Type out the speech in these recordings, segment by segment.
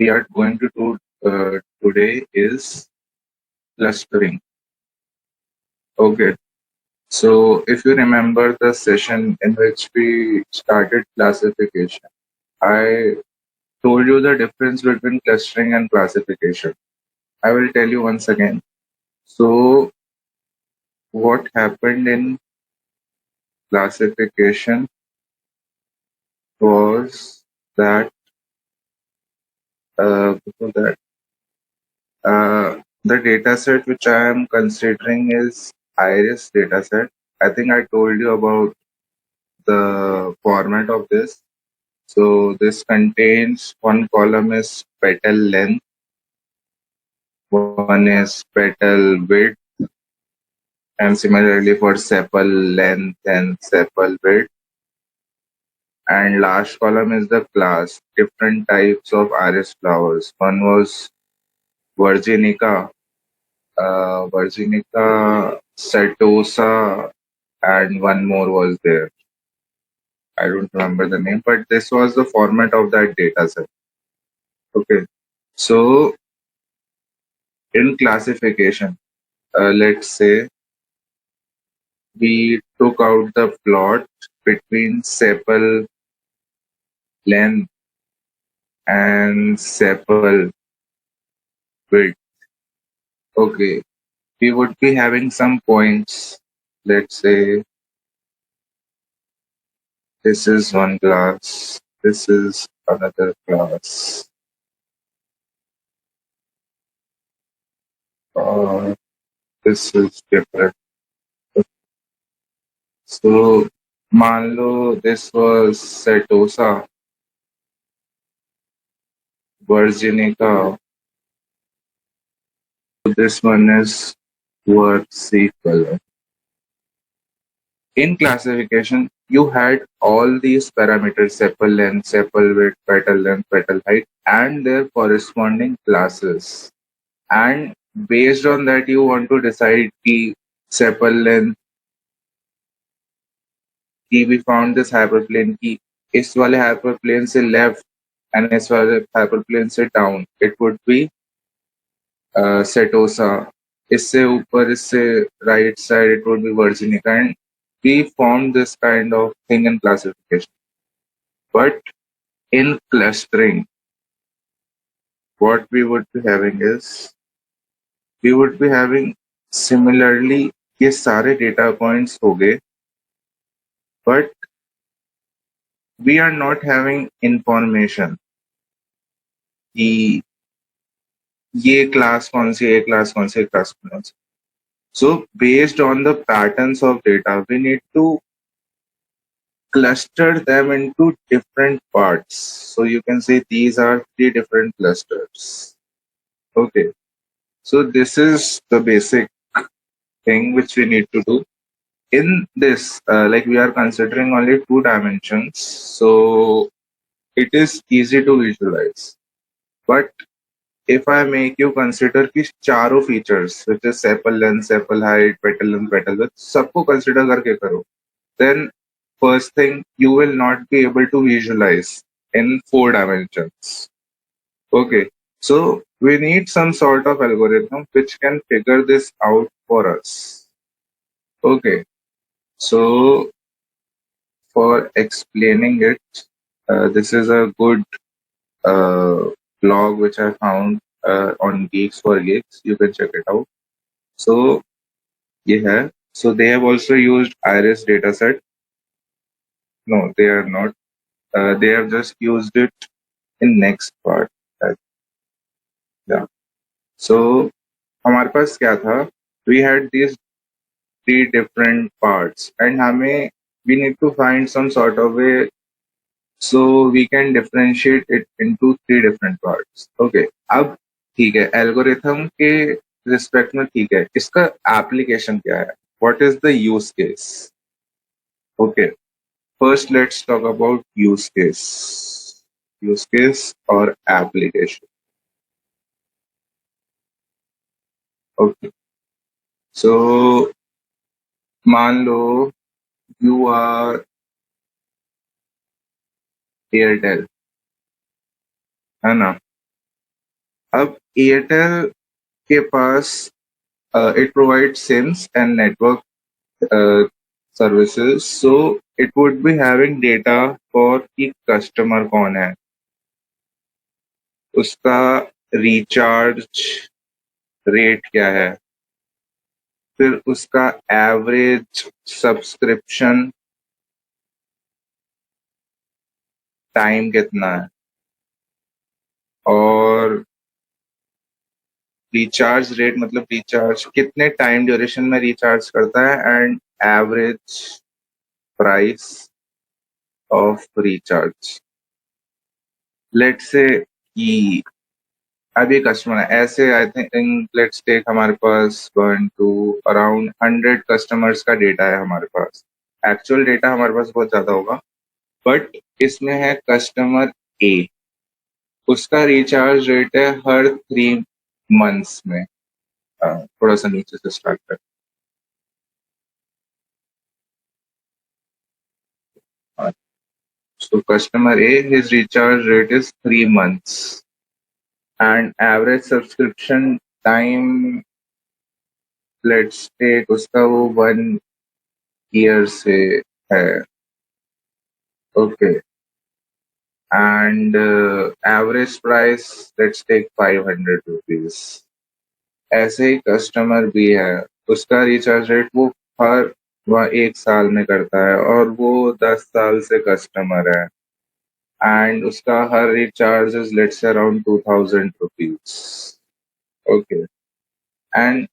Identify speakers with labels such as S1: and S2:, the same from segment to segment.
S1: we are going to do today is clustering. Okay. So if you remember the session in which we started classification, I told you the difference between clustering and classification. I will tell you once again. So what happened in classification was that before that the dataset which I am considering is iris dataset. I think I told you about the format of this. So this contains one column is petal length, one is petal width, and similarly for sepal length and sepal width. And last column is the class, different types of iris flowers. One was Virginica, Virginica setosa, and one more was there. I don't remember the name, but this was the format of that data set. Okay. So in classification, let's say we took out the plot between sepal length and sepal width. Okay. We would be having some points. Let's say this is one class, this is another class. Uh, this is different. So, मान लो this was Setosa, Virginica. So this one is versicolor. In classification, you had all these parameters: sepal length, sepal width, petal height, and their corresponding classes. And based on that, you want to decide the sepal length कि we found this hyperplane कि इस वाले hyperplane से left and इस वाले hyperplane से down, it would be Setosa. इससे ऊपर इससे right side it would be Virginica, and we formed this kind of thing in classification. But in clustering, what we would be having is we would be having similarly ये सारे data points हो गए, but we are not having information कि ये class कौन सी है, class कौन सी है, क्लास कौन सी. So based on the patterns of data, we need to cluster them into different parts. So you can say these are three different clusters. Okay. So this is the basic thing which we need to do. In this, like we are considering only 2 dimensions, so it is easy to visualize. But if I make you consider कि चारों features, which is sepal length, sepal height, petal length, petal width, सबको consider करके करो, then first thing you will not be able to visualize in 4 dimensions. Okay, so we need some sort of algorithm which can figure this out for us. Okay, so for explaining it, this is a good blog which I found on Geeks for Geeks. You can check it out. So yeah, so they have also used Iris dataset. No, they are not. They have just used it in next part. Uh, Yeah. So हमारे पास क्या था? We had these 3 different parts, and हमें we need to find some sort of way so we can differentiate it into 3 different parts. Okay. अब ठीक है, algorithm के respect में ठीक है, इसका एप्लीकेशन क्या है? What is the use case? Okay. First, let's talk about use case. Use case or application. Okay. So, मान लो you are Airtel, है ना? अब एयरटेल के पास it provides SIMs and network services, so it would be having data for कि customer कौन है, उसका recharge rate क्या है, फिर उसका एवरेज सब्सक्रिप्शन टाइम कितना है, और रिचार्ज रेट मतलब रिचार्ज कितने टाइम ड्यूरेशन में रिचार्ज करता है, and average price of recharge. Let's say कि अभी कस्टमर है ऐसे, आई थिंक लेट्स टेक हमारे पास 1 to around 100 कस्टमर्स का डेटा है हमारे पास। एक्चुअल डेटा हमारे पास बहुत ज्यादा होगा, बट इसमें है कस्टमर ए, उसका रिचार्ज रेट है हर 3 मंथ्स में। थोड़ा सा नीचे से स्टार्ट कर। So customer A, his recharge rate is 3 months, and average subscription time, let's take उसका वो 1 year से है, okay, and average price let's take 500 rupees। ऐसे ही कस्टमर भी है, उसका रिचार्ज रेट वो हर वह 1 साल में करता है, और वो 10 साल से कस्टमर है, एंड उसका हर recharge is let's around 2000 rupees. Okay, and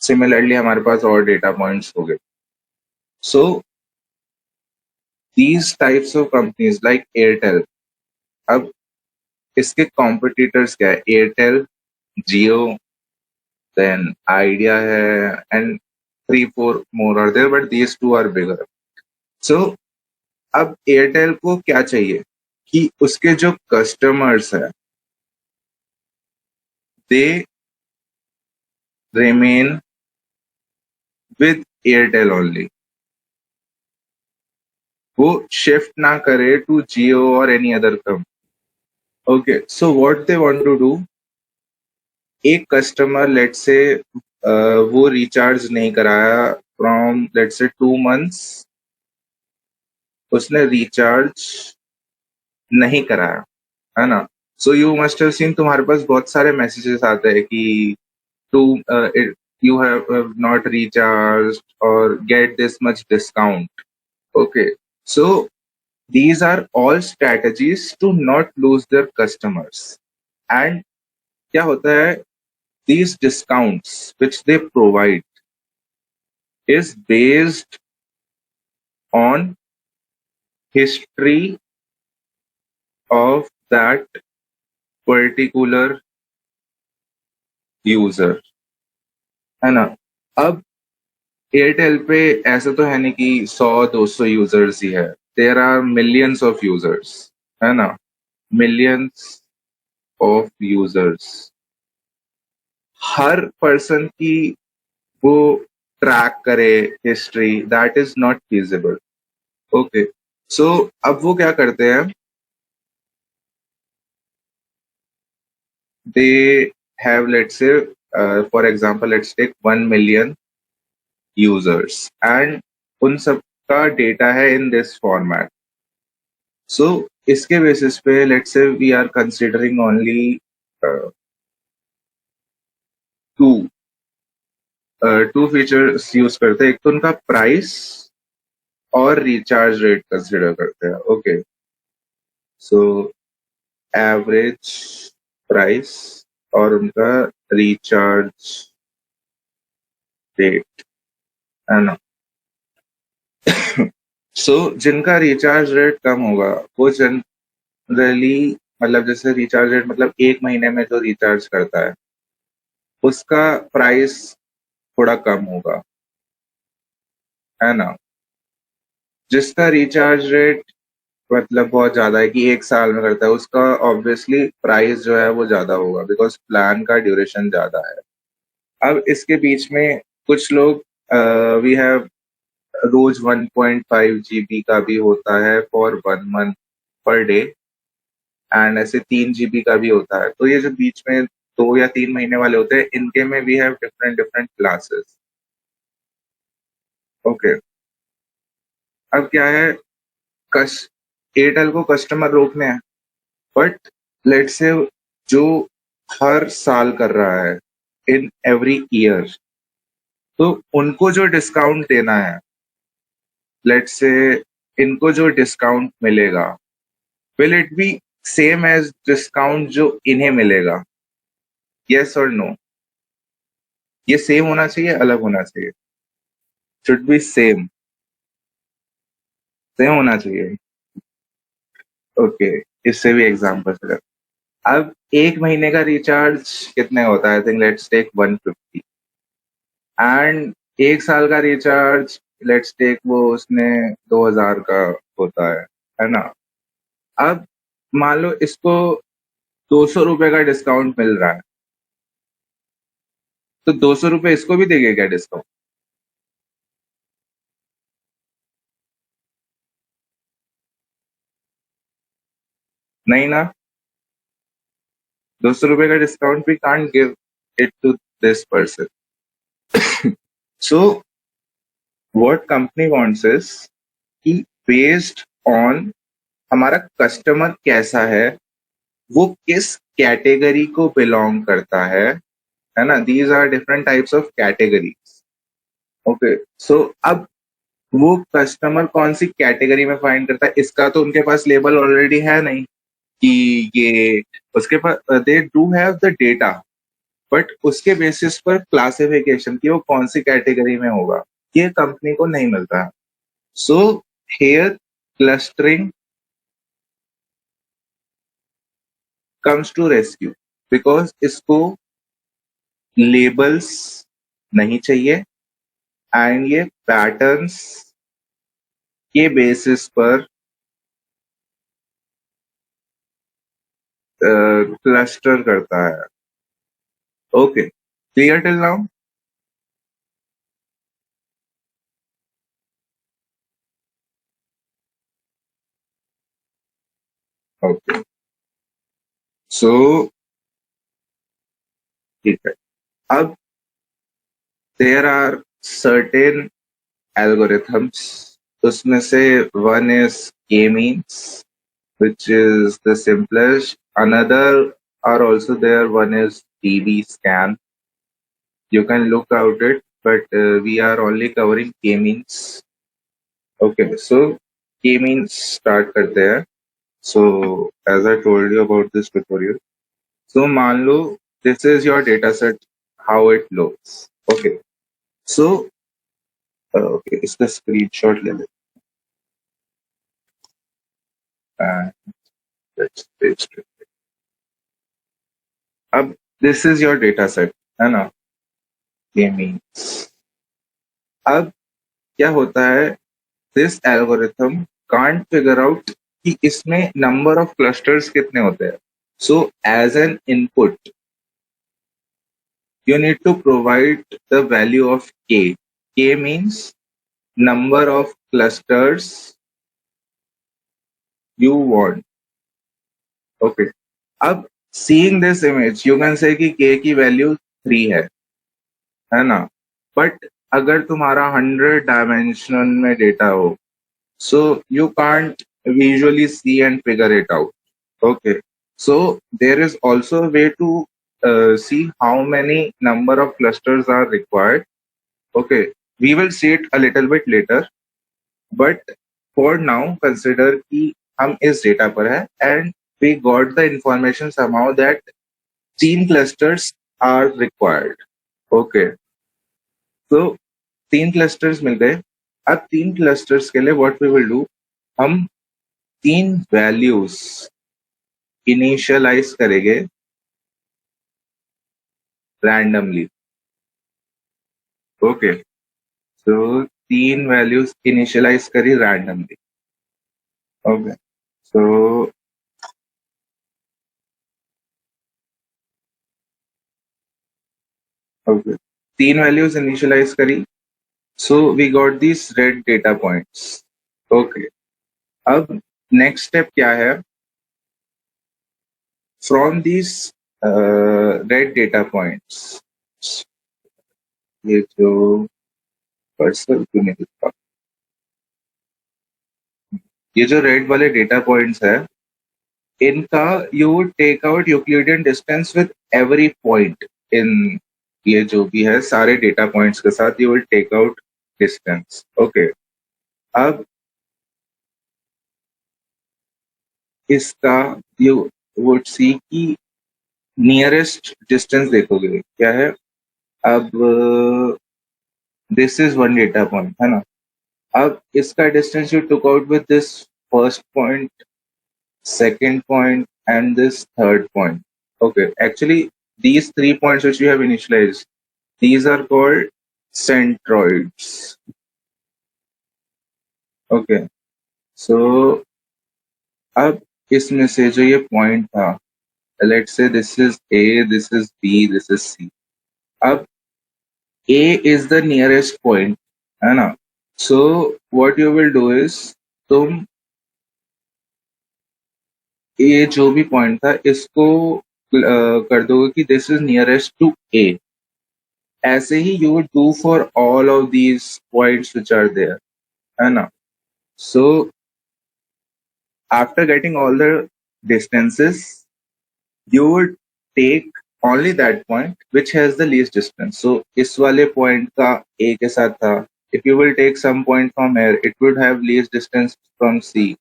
S1: similarly हमारे पास और डेटा पॉइंट्स हो गए। So these types of companies like Airtel, अब इसके कॉम्पिटिटर्स क्या है, एयरटेल, जियो, देन आइडिया है, and 3-4 more are there, but these two are bigger. So अब एयरटेल को क्या चाहिए कि उसके जो कस्टमर्स है they remain with Airtel only, वो शिफ्ट ना करे टू जियो और any other company. Okay, so what they want to do, एक कस्टमर लेट से वो रिचार्ज नहीं कराया फ्रॉम लेट से 2 मंथ्स, उसने रिचार्ज नहीं कराया, है ना। So you must have seen, तुम्हारे पास बहुत सारे मैसेजेस आते हैं कि to you have not recharge और get this much discount. Okay, so these are all strategies to not lose their customers, and क्या होता है, these discounts which they provide is based on history of that particular user, है ना। अब Airtel पे ऐसा तो है नहीं कि 100-200 यूजर्स ही है, there are millions of users, है ना, मिलियंस ऑफ यूजर्स। हर पर्सन की वो ट्रैक करे history, that is not feasible. Okay, so अब वो क्या करते हैं, they have let's say for example let's take 1 million users, and उन सब का डेटा है इन दिस फॉर्मेट। सो इसके बेसिस पे let's say we are considering only two two features use करते हैं, एक तो उनका प्राइस और रिचार्ज रेट कंसिडर करते हैं। ओके, सो एवरेज प्राइस और उनका रिचार्ज रेट, है ना। सो जिनका रिचार्ज रेट कम होगा वो जनरली, मतलब जैसे रिचार्ज रेट मतलब 1 महीने में जो रिचार्ज करता है उसका प्राइस थोड़ा कम होगा, है ना। जिसका रिचार्ज रेट मतलब बहुत ज्यादा है कि 1 साल में करता है, उसका ऑब्वियसली प्राइस जो है वो ज्यादा होगा, बिकॉज प्लान का ड्यूरेशन ज्यादा है। अब इसके बीच में कुछ लोग वी हैव रोज 1.5 GB का भी होता है for 1 month per day, and ऐसे 3 GB का भी होता है। तो ये जो बीच में 2 या 3 महीने वाले होते हैं, इनके में we have different different classes. Okay, अब क्या है, कस एयरटेल को कस्टमर रोकने हैं, बट लेट्स से जो हर साल कर रहा है, इन एवरी ईयर, तो उनको जो डिस्काउंट देना है, लेट्स से इनको जो डिस्काउंट मिलेगा, will it be same as discount जो इन्हें मिलेगा? यस और नो? ये सेम होना चाहिए, अलग होना चाहिए? शुड बी सेम, सेम होना चाहिए। ओके, इससे भी एग्जांपल है। अब 1 महीने का रिचार्ज कितने होता है? I think let's take 150, and 1 साल का रिचार्ज लेट्स टेक वो उसने 2000 का होता है ना? अब मान लो इसको 200 रुपए का डिस्काउंट मिल रहा है, तो 200 रुपए इसको भी देंगे क्या डिस्काउंट? नहीं ना, 200 रुपए का discount we can't give it to this person. So what company wants is कि बेस्ड ऑन हमारा कस्टमर कैसा है, वो किस कैटेगरी को बिलोंग करता है ना? These are different types of categories. Okay, so अब वो कस्टमर कौन सी कैटेगरी में फाइंड करता है, इसका तो उनके पास लेबल ऑलरेडी है नहीं कि ये उसके पास, they do have the data, but उसके बेसिस पर क्लासिफिकेशन की वो कौन सी कैटेगरी में होगा, ये कंपनी को नहीं मिलता है। So here clustering comes to rescue, because इसको लेबल्स नहीं चाहिए, एंड ये पैटर्न्स के बेसिस पर क्लस्टर करता है। Okay, clear till now? Okay, so ठीक है। अब देयर आर सर्टेन एल्गोरिथम्स, उसमें से one is K means, which is the simplest. Another are also there. One is DB scan. You can look out it, but we are only covering k-means. Okay, so k-means start करते हैं. So as I told you about this tutorial, so मान लो this is your data set, how it looks. Okay, so okay, इसका screenshot ले लेते हैं. Let's paste it. अब this is your data set, है ना? k-means. अब क्या होता है, this algorithm can't figure out कि इसमें नंबर ऑफ क्लस्टर्स कितने होते हैं। So as an input you need to provide the value of K. K means number of clusters you want. Okay, अब seeing this image you can say कि के की value 3 है ना? बट अगर तुम्हारा 100 डायमेंशन में डेटा हो, so you can't visually see and figure it out. Okay, so there is also a way to see how many number of clusters are required. Okay, we will see it a little bit later, but for now consider कि हम इस data पर है and we got the information somehow that 3 clusters are required. Okay, so 3 clusters मिल गए। अब 3 clusters के लिए what we will do, हम 3 वैल्यूज इनिशियलाइज करेंगे randomly. Okay, so 3 values initialize करी randomly. Okay, so okay, 3 values initialize करी, so we got this red data points. Okay, अब next step क्या है, from these red data points, ये जो cursor क्यों नहीं दिखता, ये जो रेड वाले डेटा पॉइंट्स है, इनका you would take out euclidean distance with every point in, ये जो भी है सारे डेटा पॉइंट्स के साथ you will take out distance. Okay, अब इसका यू वुड सी की नियरेस्ट डिस्टेंस देखोगे क्या है। अब this is one data point है ना, अब इसका distance you took out with this first point, second point, and this third point. Okay, actually, these 3 points which we have initialized, these are called centroids. Okay, so अब इसमें से जो ये point था, let's say this is A, this is B, this is C. अब A is the nearest point, है ना? So what you will do is, तुम ये जो भी पॉइंट था इसको कर दोगे कि this is nearest to A. ऐसे ही you would do for all of these points which are there, है ना। So after getting all the distances you would take only that point which has the least distance. So इस वाले point का A के साथ था, if you will take some point from here it would have least distance from C.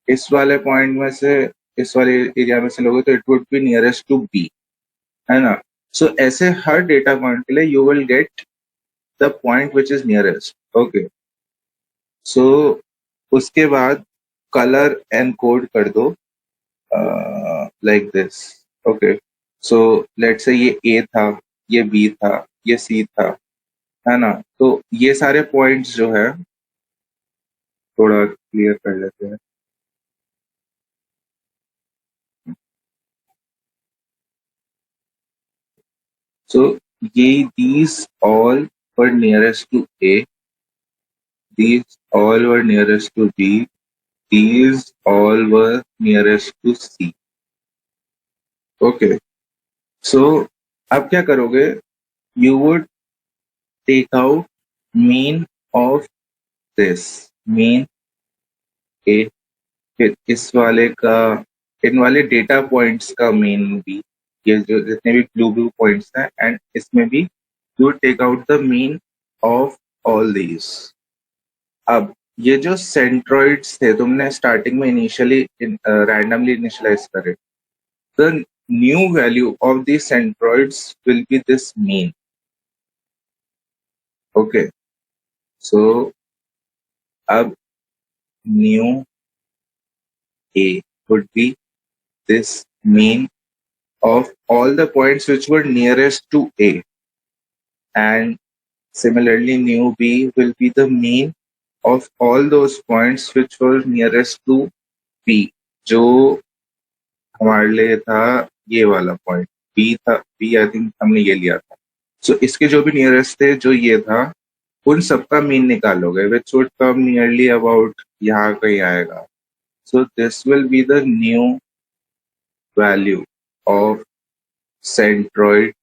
S1: इस वाले point में से, इस वाले एरिया में से लोगे तो it would be nearest to B, है ना। सो ऐसे हर डेटा पॉइंट के लिए you will get the point which is nearest. Okay, so उसके बाद कलर एनकोड कर दो like this. Okay, so let's say ये ए था, ये बी था, ये सी था, है ना। तो ये सारे पॉइंट्स जो है थोड़ा क्लियर कर लेते हैं। So these all were nearest to A, these all were nearest to B, these all were nearest to C. Okay, so अब क्या करोगे, you would take out mean of this, mean A, फिर इस वाले का, इन वाले डेटा पॉइंट्स का mean भी, ये जो जितने भी ब्लू ब्लू पॉइंट्स हैं, एंड इसमें भी you take out the mean of all these. अब ये जो सेंट्रॉइड्स थे तुमने स्टार्टिंग में इनिशियली रैंडमली इनिशियलाइज करे, the new value of the centroids will be this mean. Okay, so अब new A would be this mean of all the points which were nearest to A, and similarly new B will be the mean of all those points which were nearest to B, जो हमारे लिए था ये वाला point B था, B I think हमने ये लिया था। सो इसके जो भी नियरेस्ट थे जो ये था, उन सबका मीन निकालोगे which would come nearly about यहाँ कहीं आएगा। So this will be the new value of centroid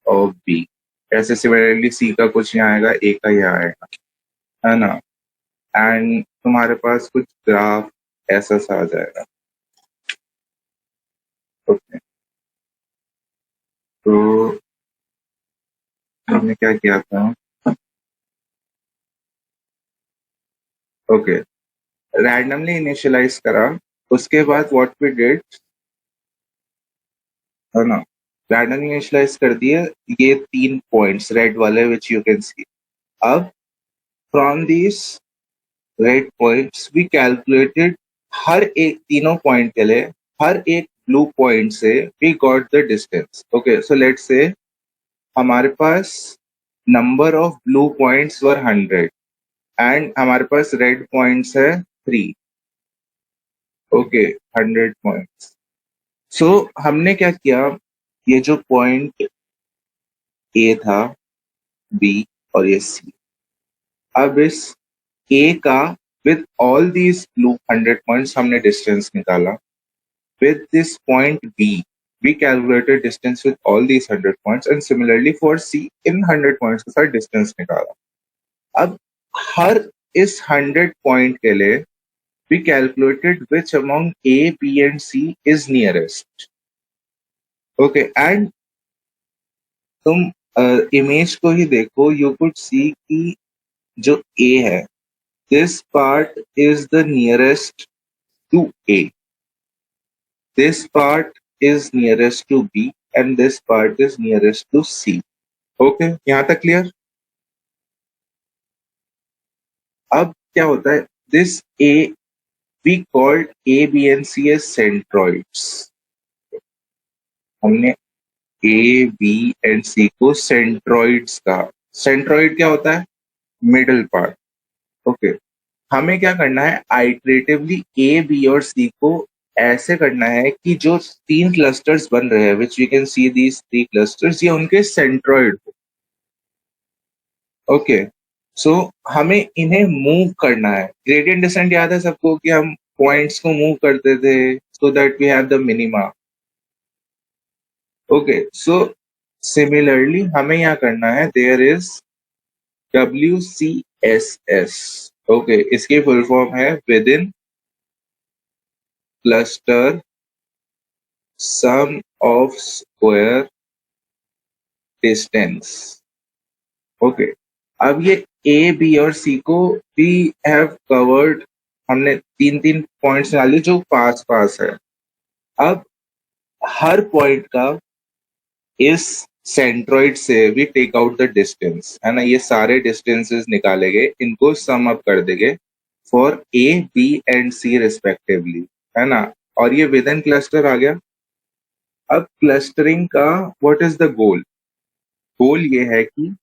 S1: of B. ऐसे सिमिलरली सी का कुछ यहाँ आएगा, ए का यहाँ आएगा, है ना। एंड तुम्हारे पास कुछ ग्राफ ऐसा सा आ जाएगा। ओके, तो हमने क्या किया था, ओके, रैंडमली इनिशियलाइज करा, उसके बाद व्हाट वी डिड, है ना, रैंडमली इनिशियलाइज कर दिए ये 3 पॉइंट्स रेड वाले विच यू कैन सी। अब from this red points we calculated हर एक, तीनों पॉइंट के लिए हर एक ब्लू पॉइंट से we got the distance. Okay, so let's say हमारे पास number of blue points were 100 and हमारे पास रेड पॉइंट्स है 3। Okay, 100 points. सो हमने क्या किया, ये जो पॉइंट ए था, बी और ये सी, अब इस ए का with all these blue 100 points हमने डिस्टेंस निकाला, with this point B, we calculated distance with all these 100 points, and similarly for C, in 100 points के साथ distance निकाला. अब हर इस 100 point के लिए we calculated which among A, B and C is nearest. Okay, and तुम image को ही देखो, you could see कि जो A है, this part is the nearest to A. This part is nearest to B and this part is nearest to C. Okay, यहाँ तक clear? अब क्या होता है? This A, we called A, B and C as centroids. हमने A, B and C को centroids कहा. Centroid क्या होता है? Middle part. Okay. हमें क्या करना है? Iteratively A, B और C को ऐसे करना है कि जो 3 clusters बन रहे हैं, which we can see these 3 clusters, ये उनके centroid हो. Okay. So हमें इन्हें मूव करना है. Gradient descent याद है सबको कि हम पॉइंट्स को मूव करते थे so that we have the minima. Okay. So similarly हमें यहाँ करना है, there is WCSS. Okay. इसकी full form है within cluster sum of square distance. Okay. अब ये A, B और C को we have covered. हमने 3 पॉइंट्स डाले जो पास पास है. अब हर पॉइंट का इस सेंट्रॉइड से we take out the distance, है ना. ये सारे डिस्टेंसेस निकाले गए, इनको सम अप कर देंगे for A, B and C respectively, है ना. और ये विद इन क्लस्टर आ गया. अब क्लस्टरिंग का व्हाट इज द गोल? गोल ये है कि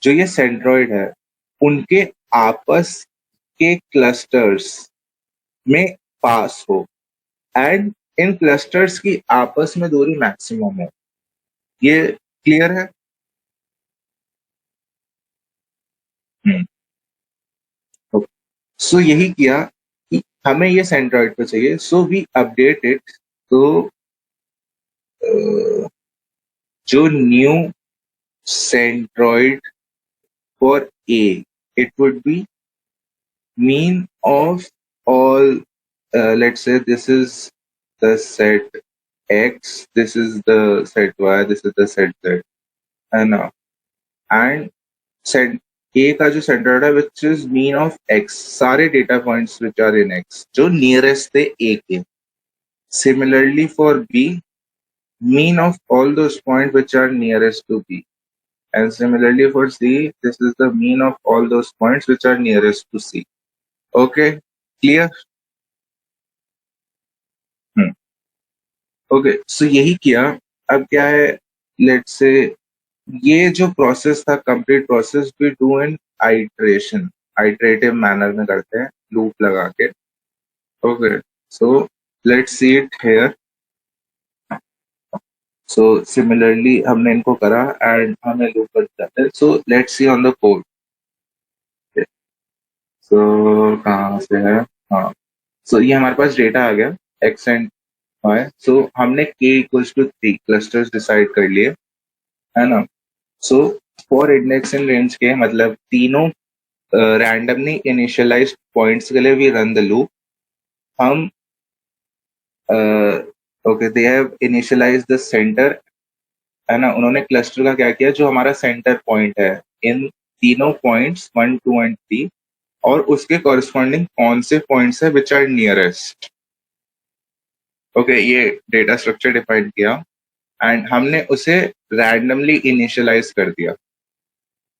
S1: जो ये सेंट्रॉइड है उनके आपस के क्लस्टर्स में पास हो एंड इन क्लस्टर्स की आपस में दूरी मैक्सिमम हो. ये क्लियर है? सो यही किया कि हमें ये सेंट्रॉइड पे चाहिए, सो वी अपडेट इट. तो जो new centroid for A, it would be mean of all, let's say this is the set X, this is the set Y, this is the set Z, and set A का जो centroid है which is mean of X, सारे data points which are in X जो nearest थे A के. Similarly for B, mean of all those points which are nearest to B. And similarly for C, this is the mean of all those points which are nearest to C. Okay, clear? Okay, so यही किया. अब क्या है, let's say ये जो process था, complete process we do in iteration, iterative manner में करते हैं, loop लगा के. Okay, so let's see it here. So similarly हमने इनको करा and हमें loop कर जाते हैं. So let's see on the code. So कहाँ से है? हाँ, so ये हमारे पास डेटा आ गया x and y. So हमने k equals to 3 clusters decide कर लिए, है ना. So for index in range के मतलब तीनों रैंडमली इनिशियलाइज्ड पॉइंट्स के लिए वी रन द लूप. हम okay, they have initialised the centre, है ना. उन्होंने क्लस्टर का क्या किया, जो हमारा सेंटर पॉइंट है इन तीनों पॉइंट्स 1, 2 and 3 और उसके कॉरेस्पॉन्डिंग कौन से पॉइंट्स है विच आर नियरेस्ट. ओके, ये डेटा स्ट्रक्चर डिफाइन किया एंड हमने उसे रैंडमली इनिशियलाइज कर दिया.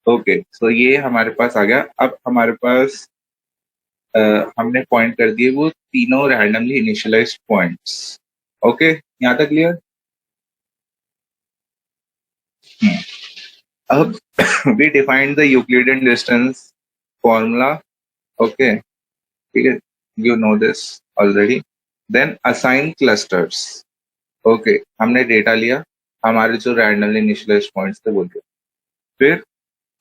S1: ओके, सो ये हमारे पास आ गया. अब हमारे पास हमने पॉइंट कर दिए वो तीनों रैंडमली इनिशियलाइज पॉइंट्स. ओके, यहाँ तक क्लियर? अब we defined the euclidean distance formula. Okay, ठीक है, you know this already. Then assign clusters. Okay, हमने डेटा लिया, हमारे जो रैंडमली इनिशियलाइज्ड पॉइंट्स थे वो दिए. फिर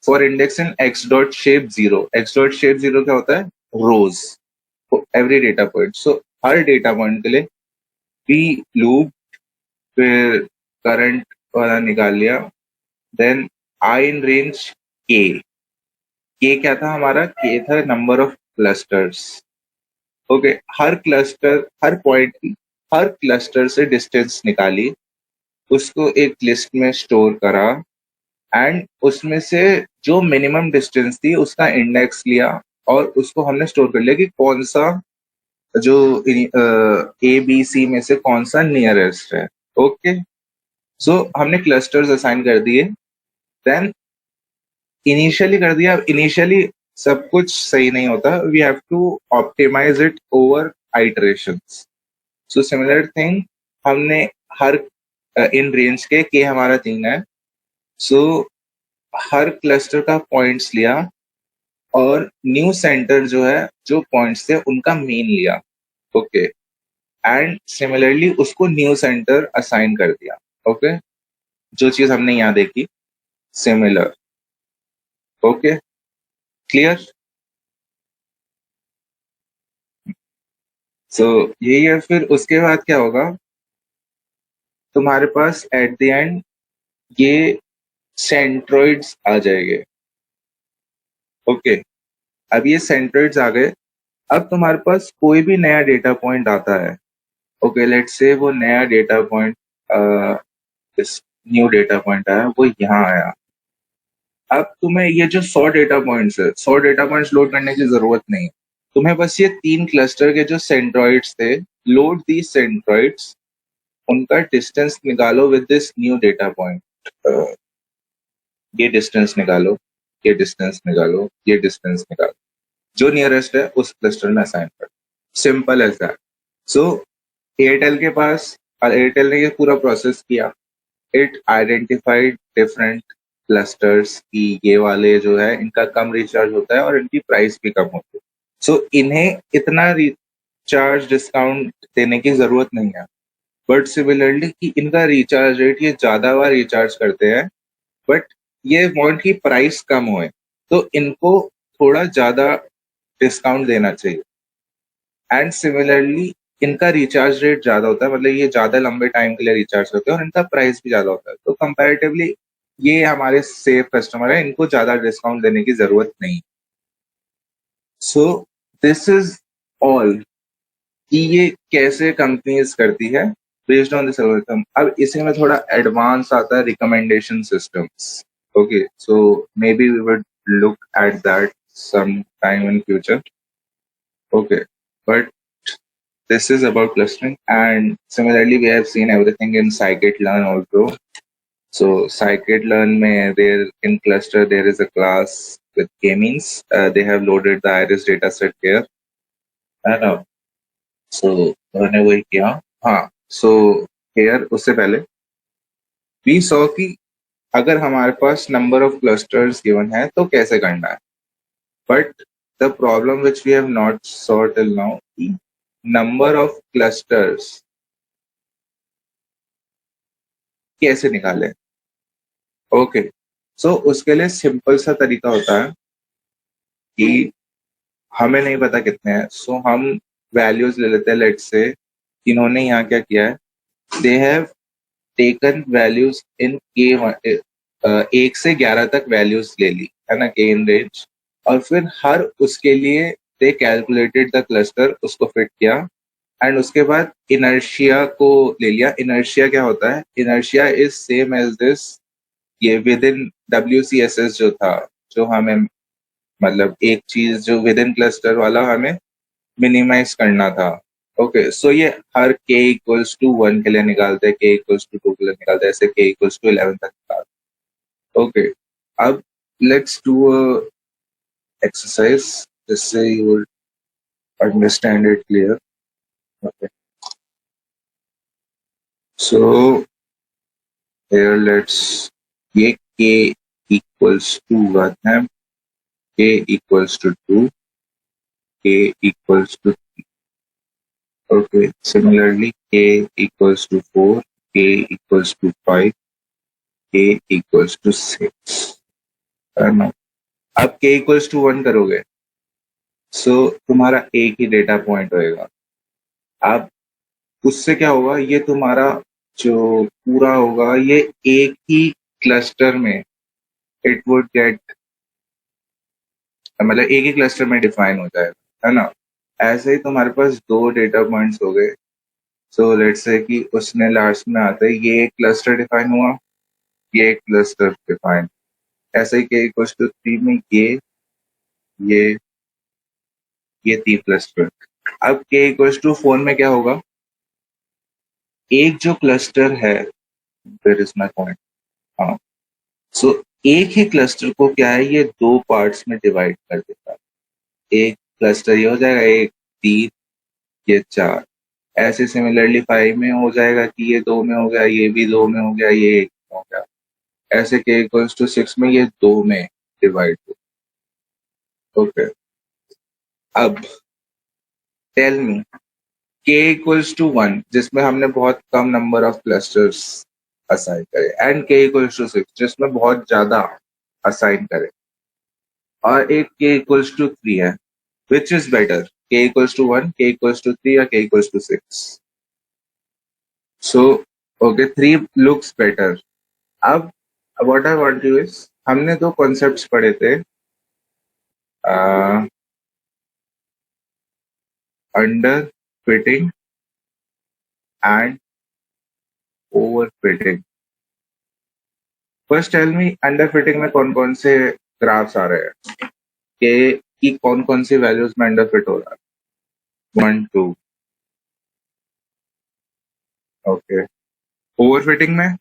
S1: for index in x dot shape 0. x dot shape 0 क्या होता है? रोज एवरी डेटा पॉइंट. सो हर डेटा पॉइंट के लिए वी लूप, फिर करंट वाला निकाल लिया, देन आई इन रेंज के क्या था हमारा, के था number of clusters. Okay, her cluster, her point की हर क्लस्टर से डिस्टेंस निकाली, उसको एक लिस्ट में स्टोर करा, एंड उसमें से जो मिनिमम डिस्टेंस थी उसका इंडेक्स लिया, और उसको हमने स्टोर कर लिया कि कौन सा जो ए बी सी में से कौन सा नियरेस्ट है। ओके, सो हमने क्लस्टर्स असाइन कर दिए, देन इनिशियली कर दिया। इनिशियली सब कुछ सही नहीं होता, we have to optimize it over iterations. So similar thing, हमने हर इन रेंज के हमारा 3 है, सो हर क्लस्टर का पॉइंट्स लिया, और न्यू सेंटर जो है, जो पॉइंट्स थे उनका मीन लिया। ओके, एंड सिमिलरली उसको न्यू सेंटर असाइन कर दिया। ओके, जो चीज हमने यहाँ देखी, सिमिलर। Okay, clear? सो यही है। फिर उसके बाद क्या होगा, तुम्हारे पास एट द एंड ये सेंट्रोइड्स आ जाएंगे। ओके, अब ये सेंट्रोइड्स आ गए, अब तुम्हारे पास कोई भी नया डेटा पॉइंट आता है। ओके, लेट्स से वो नया डेटा पॉइंट, इस न्यू डेटा पॉइंट आया, वो यहाँ आया। अब तुम्हें ये जो 100 डेटा पॉइंट्स है, 100 डेटा पॉइंट्स लोड करने की जरूरत नहीं है। तुम्हें बस ये 3 क्लस्टर के जो सेंट्रॉइड्स थे, लोड दी सेंट्रॉइड्स, उनका डिस्टेंस निकालो with this new data point. ये डिस्टेंस निकालो, ये डिस्टेंस निकालो, ये डिस्टेंस निकालो, जो नियरेस्ट है उस क्लस्टर में असाइन कर। Simple as that. So Airtel के पास, एयरटेल ने ये पूरा प्रोसेस किया, इट आइडेंटिफाइड डिफरेंट क्लस्टर्स की ये वाले जो है इनका कम रिचार्ज होता है और इनकी प्राइस भी कम होती है। सो इन्हें इतना रिचार्ज डिस्काउंट देने की जरूरत नहीं है, बट सिमिलरली कि इनका रिचार्ज रेट, ये ज्यादा बार रिचार्ज करते हैं, बट ये वांट की प्राइस कम होए, तो इनको थोड़ा ज्यादा डिस्काउंट देना चाहिए। एंड सिमिलरली इनका रिचार्ज रेट ज्यादा होता है, मतलब ये ज्यादा लंबे टाइम के लिए रिचार्ज करते हैं, और इनका प्राइस भी ज्यादा होता है, तो कंपैरेटिवली ये हमारे सेफ कस्टमर है, इनको ज्यादा डिस्काउंट देने की जरूरत नहीं। सो दिस इज ऑल कि ये कैसे कंपनीज करती है बेस्ड ऑन दिस एल्गोरिथम। अब इसी में थोड़ा एडवांस आता है recommendation systems. Okay, so may be we would look at that some time in future. Okay, but this is about clustering, and similarly we have seen everything in scikit-learn also. So scikit-learn mein, there in cluster there is a class with k-means. They have loaded the iris dataset here. And so मैंने वही किया। हाँ, so here उससे पहले we saw कि अगर हमारे पास number of clusters given है तो कैसे करना है, but the problem which we have not saw till now, number of clusters कैसे निकालें। ओके, सो उसके लिए सिंपल सा तरीका होता है कि हमें नहीं पता कितने हैं, सो हम वैल्यूज ले लेते हैं। लेट्स से इन्होंने यहाँ क्या किया है, they have taken values in के, 1 से 11 तक वैल्यूज ले ली है ना, के इन रेंज, और फिर हर उसके लिए दे कैलकुलेटेड द क्लस्टर, उसको फिट किया, एंड उसके बाद इनर्शिया को ले लिया। इनर्शिया क्या होता है, inertia is same as this, ये विद इन WCSS जो था, जो हमें मतलब एक चीज जो विद इन क्लस्टर वाला हमें मिनिमाइज करना था। ओके, सो ये हर k इक्वल्स टू 1 के लिए निकालते हैं, k इक्वल्स टू 2 के लिए निकालते हैं, ऐसे k इक्वल्स टू 11 तक निकालते। ओके, अब लेट्स डू अ एक्सरसाइज जिससे you will understand it clear. Okay, so here let's, ये k इक्वल्स टू 1 है, k equals to 2, k equals to 3. Okay, similarly, k equals to 4, k equals to 5, k equals to 6. ना, अब k equals to 1 करोगे, सो तुम्हारा एक ही data point होएगा। अब उससे क्या होगा, ये तुम्हारा जो पूरा होगा ये एक ही क्लस्टर में इट वुड गेट, मतलब एक ही क्लस्टर में डिफाइन हो जाएगा, है ना। ऐसे ही तुम्हारे पास दो डेटा पॉइंट्स हो गए। सो लेट्स से कि उसने लास्ट में आता है ये एक क्लस्टर डिफाइन हुआ, ये एक क्लस्टर डिफाइन। ऐसे ही के इक्वल्स टू 3 में ये ये 3 क्लस्टर। अब के इक्वल्स टू 4 में क्या होगा, एक जो क्लस्टर है, फिर इज माई पॉइंट, हाँ। सो एक ही क्लस्टर को क्या है, ये दो पार्ट्स में डिवाइड कर देता है। एक क्लस्टर ये हो जाएगा, एक 3, ये 4। ऐसे सिमिलरली 5 में हो जाएगा कि ये 2 में हो गया, ये भी 2 में हो गया, ये 1 में हो गया। ऐसे के इक्वल्स टू 6 में ये 2 में डिवाइड हो। ओके, अब टेल मी के इक्वल्स टू 1 जिसमें हमने बहुत कम नंबर ऑफ क्लस्टर्स असाइन करे, एंड के इक्वल्स टू 6 जिसमें बहुत ज्यादा असाइन करे, और एक के इक्वल्स टू 3 है। Which is better, K equals to 1, K equals to 3 या K equals to 6? So okay, 3 looks better. अब what I want to is, हमने दो कॉन्सेप्ट्स पढ़े थे, under fitting and over fitting. First tell me, under fitting में कौन कौन से ग्राफ्स आ रहे हैं, के की कौन कौन सी वैल्यूज में अंडर फिट हो रहा है? 1 2। ओके, ओवर फिटिंग में?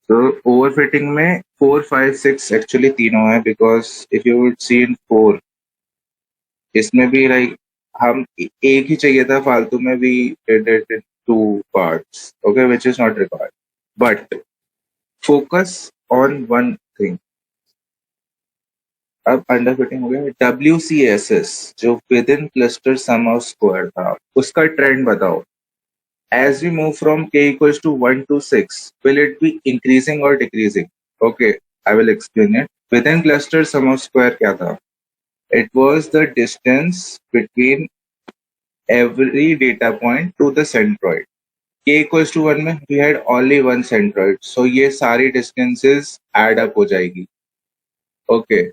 S1: तो ओवर फिटिंग में 4 5 6 एक्चुअली तीनों है, because if you would see in 4, इसमें भी लाइक हम एक ही चाहिए था फालतू में भी, two parts, okay, which is not required. But focus on one thing. अब अंडर फिटिंग हो गया, WCSS जो within cluster sum of square था, उसका ट्रेंड बताओ। As we move from k equals to 1 to 6, will it be increasing or decreasing? Okay, I will explain it. Within cluster sum of square क्या था? It was the distance between every data point to the centroid. K equals to 1 में we had only one centroid, so ये सारी distances add up हो जाएगी। Okay,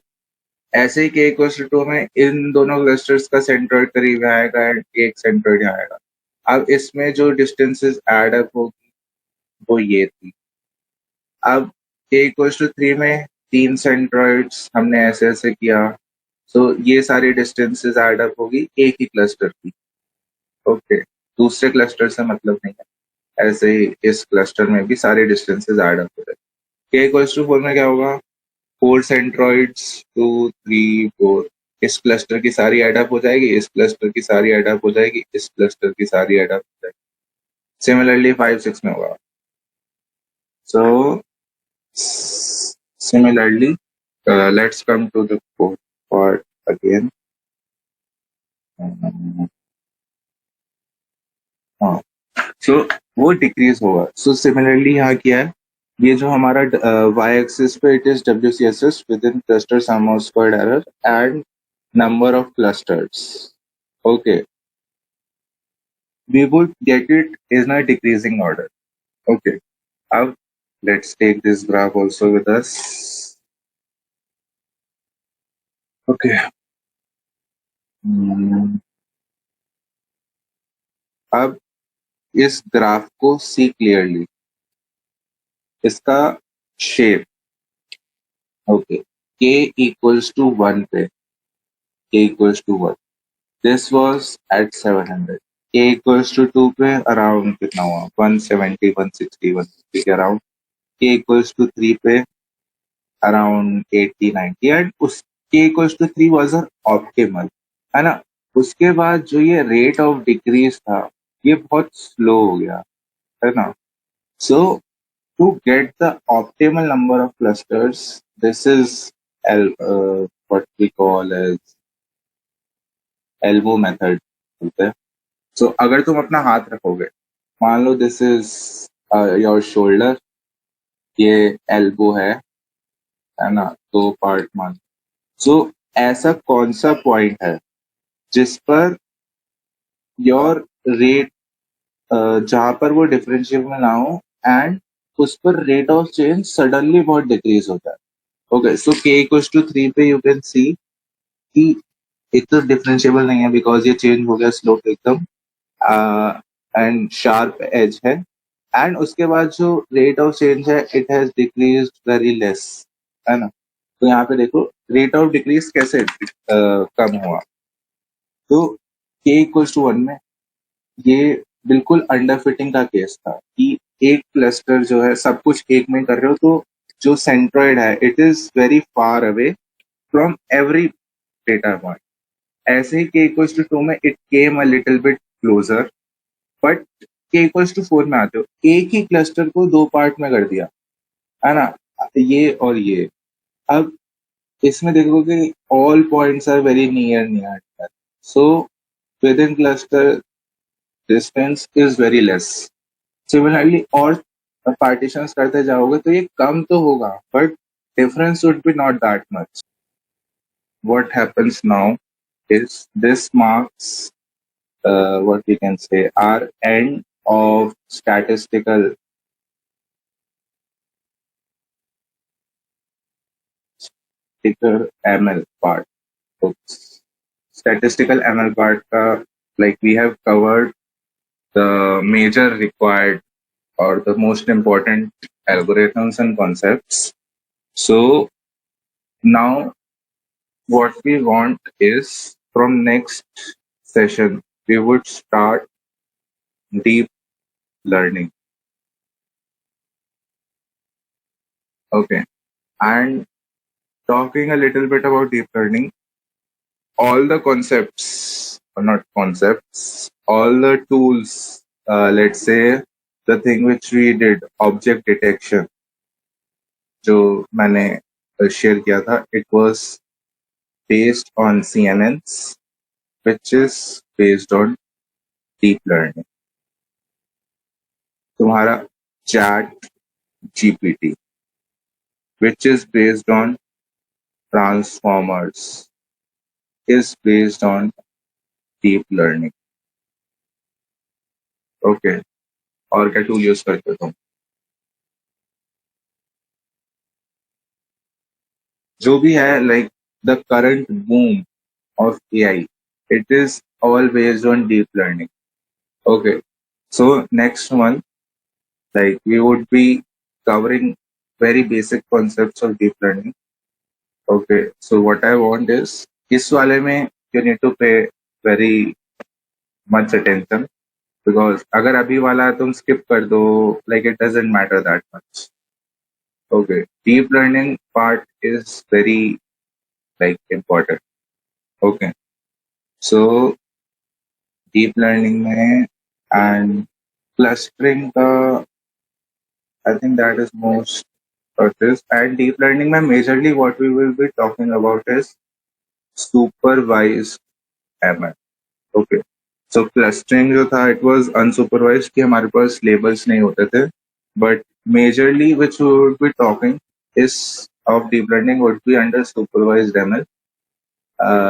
S1: ऐसे ही k equals to 2 में इन दोनों clusters का centroid करीब आएगा and एक centroid यहाँ आएगा। अब इसमें जो distances add up होगी वो ये थी। अब k इक्वल्स टू 3 में 3 सेंट्रॉइड्स हमने ऐसे ऐसे किया, सो ये सारी डिस्टेंसेस ऐड अप होगी एक ही क्लस्टर की। ओके, दूसरे क्लस्टर से मतलब नहीं है, ऐसे ही इस क्लस्टर में भी सारे डिस्टेंसेस ऐड अप हो जाए। k इक्वल्स टू 4 में क्या होगा, 4 सेंट्रॉइड्स, 2 3 4, इस क्लस्टर की सारी ऐड अप हो जाएगी, इस क्लस्टर की सारी ऐड अप हो जाएगी, इस क्लस्टर की सारी ऐड अप हो जाएगी। सिमिलरली 5 6 में होगा। सो similarly, let's come to the fourth part again. हाँ, सो वो डिक्रीज होगा। सो सिमिलरली यहाँ क्या है, ये जो हमारा y एक्सिस पे it is WCSS within cluster sum of squared error and number of clusters. Okay, we would get it in a decreasing order. Okay, अब let's take this graph also with us. Okay. अब इस graph को see clearly, इसका shape. Okay, k equals to 1 पे, k equals to 1, this was at 700। k equals to 2 पे around कितना हुआ, 170 160 150 के अराउंड। k इक्वल्स टू 3 पे अराउंड 80 90, एंड उस k equals to 3 was optimal, है ना। उसके बाद जो ये रेट ऑफ डिक्रीज था, ये बहुत स्लो हो गया, है ना। सो to get the optimal number of clusters, this is what we call as elbow method. Okay, so अगर तुम अपना हाथ रखोगे, मान लो दिस इज योर शोल्डर, ये एल्बो है ना, दो पार्ट मान। सो ऐसा कौन सा पॉइंट है जिस पर योर रेट जहां पर वो डिफरेंशियल में ना हो, एंड उस पर रेट ऑफ चेंज सडनली बहुत डिक्रीज होता है. Okay, so k equals to 3 पे यू कैन सी कि एक तो डिफरेंशिएबल नहीं है बिकॉज ये चेंज हो गया स्लोप एकदम, एंड शार्प एज है, एंड उसके बाद जो रेट ऑफ चेंज है it has decrease very less, है ना. तो यहाँ पे देखो रेट ऑफ डिक्रीज कैसे कम हुआ. तो k इक्वल्स टू 1 में ये बिल्कुल अंडर फिटिंग का केस था कि एक क्लस्टर जो है सब कुछ एक में कर रहे हो, तो जो सेंट्रॉइड है it is very far away from every data point. ऐसे ही k इक्वल्स टू 2 में it came a little bit closer, but k equals to 4 में आते हो एक ही क्लस्टर को दो पार्ट में कर दिया, है ना, ये और ये. अब इसमें देखोगे all points are very near near, so within cluster distance is very less. Similarly और पार्टीशंस करते जाओगे तो ये कम तो होगा, but difference would be not that much. What happens now is this marks what we can say our end of statistical ML part. Oops. Statistical ML part like we have covered the major required or the most important algorithms and concepts. So now what we want is from next session we would start deep learning. Okay, and talking a little bit about deep learning, all the concepts, or not concepts, all the tools, let's say the thing which we did, object detection, जो मैंने share किया था, it was based on CNNs, which is based on deep learning. तुम्हारा chat GPT, which is based on transformers, is based on deep learning. Okay, और क्या tool use करते हो तुम? जो भी है, like the current boom of AI, it is all based on deep learning. Okay, so next one, like we would be covering very basic concepts of deep learning. Okay, so what I want is इस वाले में you need to pay very much attention, because अगर अभी वाला तुम skip कर दो, like it doesn't matter that much. Okay, deep learning part is very like important. Okay, so deep learning में and clustering का, I think that is most of this. And deep learning में majorly what we will be talking about is supervised ML. Okay, so clustering जो था it was unsupervised कि हमारे पास labels नहीं होते थे, but majorly which we would be talking is of deep learning would be under supervised ML.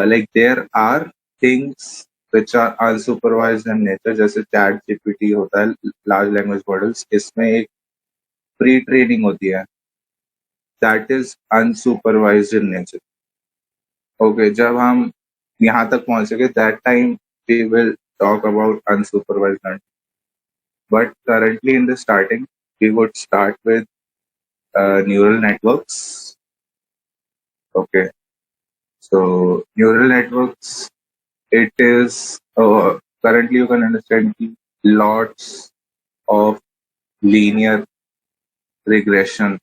S1: Like there are things which are unsupervised in nature, जैसे chat GPT होता है, large language models, इसमें एक pre training होती है, that is unsupervised in nature. Okay, जब हम यहाँ तक पहुंच सके that time we will talk about unsupervised learning. But currently in the starting, we would start with neural networks. Okay, so neural networks, it is currently you can understand lots of linear regression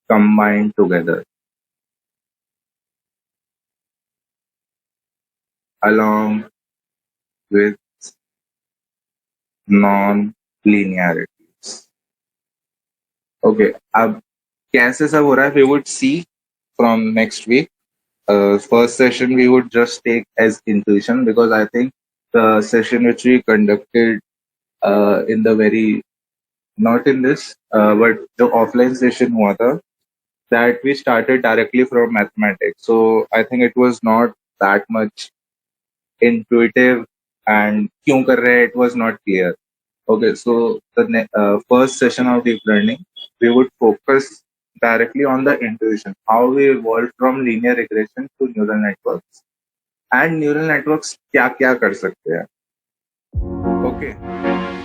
S1: combined together along with non-linearities. Okay, अब कैसे सब हो रहा है we would see from next week. First session we would just take as intuition, because I think the session which we conducted in the very, not in this, but the offline session हुआ था, that we started directly from mathematics. So I think it was not that much intuitive and क्यों कर रहे हैं, it was not clear. Okay, so the first session of deep learning, we would focus directly on the intuition, how we evolved from linear regression to neural networks, and neural networks क्या क्या कर सकते हैं. Okay.